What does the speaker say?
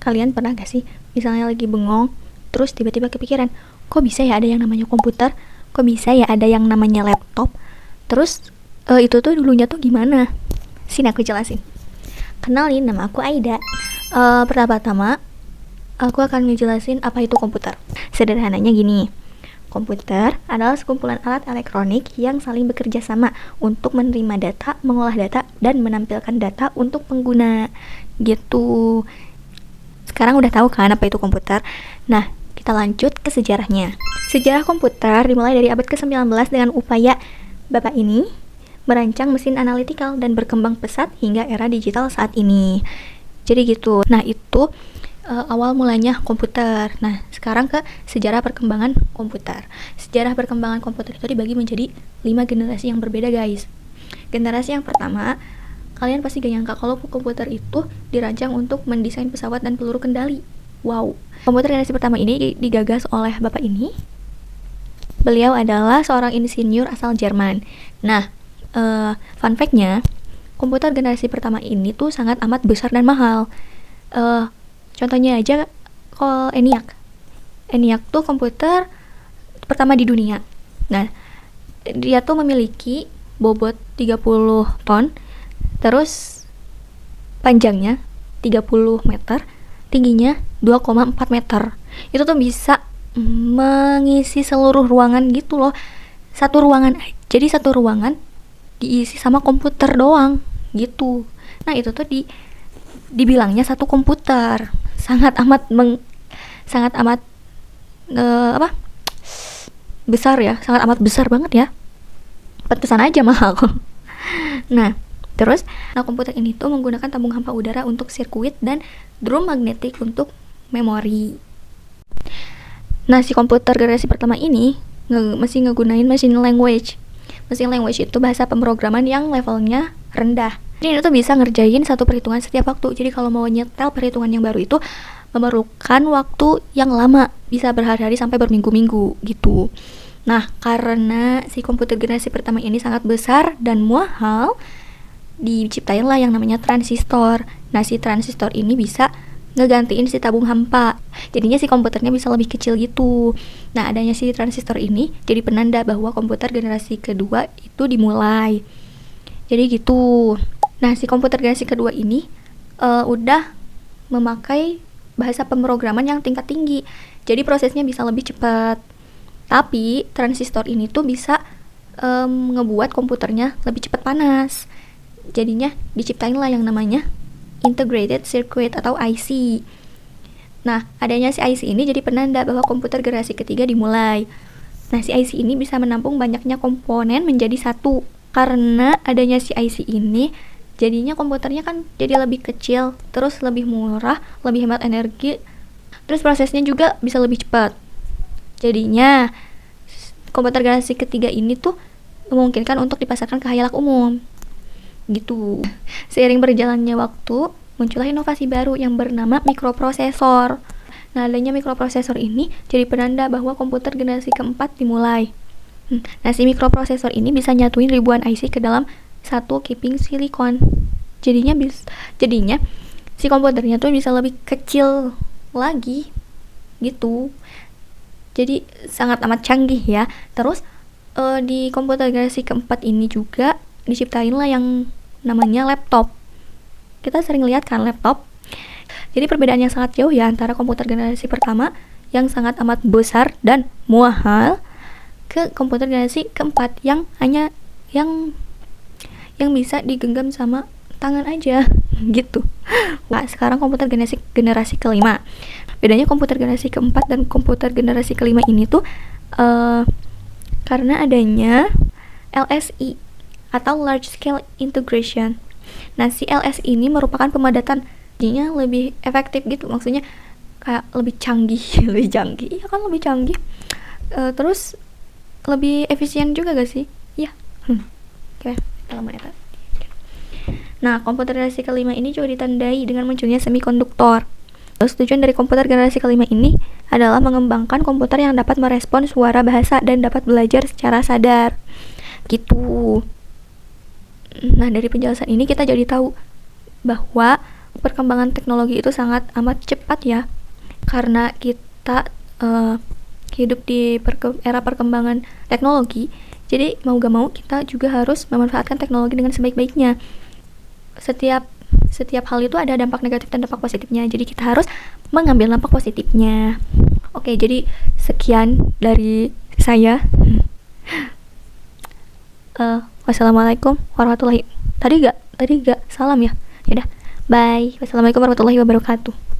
Kalian pernah gak sih misalnya lagi bengong, terus tiba-tiba kepikiran, kok bisa ya ada yang namanya komputer? Kok bisa ya ada yang namanya laptop? Terus itu tuh dulunya tuh gimana? Sini aku jelasin. Kenalin, nama aku Aida. Pertama-tama aku akan ngejelasin apa itu komputer. Sederhananya gini, komputer adalah sekumpulan alat elektronik yang saling bekerja sama untuk menerima data, mengolah data, dan menampilkan data untuk pengguna. Gitu. Sekarang udah tahu kan apa itu komputer? Nah, kita lanjut ke sejarahnya. Sejarah komputer dimulai dari abad ke-19 dengan upaya bapak ini merancang mesin analitikal dan berkembang pesat hingga era digital saat ini. Jadi gitu. Nah, itu awal mulanya komputer. Nah, sekarang ke sejarah perkembangan komputer. Sejarah perkembangan komputer itu dibagi menjadi 5 generasi yang berbeda, guys. Generasi yang pertama, kalian pasti gak nyangka kalau komputer itu dirancang untuk mendesain pesawat dan peluru kendali. Wow. Komputer generasi pertama ini digagas oleh bapak ini. Beliau adalah seorang insinyur asal Jerman. Nah, fun fact-nya, komputer generasi pertama ini tuh sangat amat besar dan mahal. Contohnya aja ENIAC. ENIAC tuh komputer pertama di dunia. Nah, dia tuh memiliki bobot 30 ton, terus panjangnya 30 meter, tingginya 2,4 meter. Itu tuh bisa mengisi seluruh ruangan gitu loh. Jadi satu ruangan diisi sama komputer doang gitu. Nah, itu tuh dibilangnya satu komputer. Sangat amat besar ya, sangat amat besar banget ya. Pantesan aja mahal. Nah, komputer ini tuh menggunakan tabung hampa udara untuk sirkuit dan drum magnetik untuk memori. Nah, si komputer generasi pertama ini masih ngegunain machine language. Machine language itu bahasa pemrograman yang levelnya rendah. Jadi itu tuh bisa ngerjain satu perhitungan setiap waktu. Jadi kalau mau nyetel perhitungan yang baru itu memerlukan waktu yang lama, bisa berhari-hari sampai berminggu-minggu gitu. Nah, karena si komputer generasi pertama ini sangat besar dan mahal, diciptainlah yang namanya transistor. Nah, si transistor ini bisa ngegantiin si tabung hampa. Jadinya si komputernya bisa lebih kecil gitu. Nah, adanya si transistor ini jadi penanda bahwa komputer generasi kedua itu dimulai. Jadi gitu. Nah, si komputer generasi kedua ini udah memakai bahasa pemrograman yang tingkat tinggi. Jadi prosesnya bisa lebih cepat. Tapi transistor ini tuh bisa ngebuat komputernya lebih cepat panas. Jadinya diciptainlah yang namanya Integrated Circuit atau IC. Nah, adanya si IC ini jadi penanda bahwa komputer generasi ketiga dimulai. Nah, si IC ini bisa menampung banyaknya komponen menjadi satu. Karena adanya si IC ini, jadinya komputernya kan jadi lebih kecil, terus lebih murah, lebih hemat energi, terus prosesnya juga bisa lebih cepat. Jadinya komputer generasi ketiga ini tuh memungkinkan untuk dipasarkan ke khalayak umum. Gitu. Seiring berjalannya waktu, muncullah inovasi baru yang bernama mikroprosesor. Nah, adanya mikroprosesor ini jadi penanda bahwa komputer generasi keempat dimulai. Nah, si mikroprosesor ini bisa nyatuin ribuan IC ke dalam satu keping silikon. Jadinya si komputernya tuh bisa lebih kecil lagi gitu. Jadi sangat amat canggih ya. Terus di komputer generasi keempat ini juga diciptain lah yang namanya laptop. Kita sering lihat kan laptop. Jadi perbedaan yang sangat jauh ya antara komputer generasi pertama yang sangat amat besar dan mahal ke komputer generasi keempat yang hanya yang bisa digenggam sama tangan aja gitu. Nah, sekarang komputer generasi kelima. Bedanya komputer generasi keempat dan komputer generasi kelima ini tuh karena adanya LSI atau Large Scale Integration. Nah, si LSI ini merupakan pemadatan, jadinya lebih efektif gitu, maksudnya kayak lebih canggih, iya kan lebih canggih. Terus lebih efisien juga gak sih? Iya. Oke, lama ya. Nah, komputer generasi kelima ini juga ditandai dengan munculnya semikonduktor. Terus tujuan dari komputer generasi kelima ini adalah mengembangkan komputer yang dapat merespons suara bahasa dan dapat belajar secara sadar. Gitu. Nah, dari penjelasan ini kita jadi tahu bahwa perkembangan teknologi itu sangat amat cepat ya. Karena kita hidup di era perkembangan teknologi, jadi mau gak mau kita juga harus memanfaatkan teknologi dengan sebaik-baiknya. Setiap hal itu ada dampak negatif dan dampak positifnya, jadi kita harus mengambil dampak positifnya. Oke, jadi sekian dari saya. Wassalamualaikum warahmatullahi. Tadi gak salam ya. Yaudah, bye. Wassalamualaikum warahmatullahi wabarakatuh.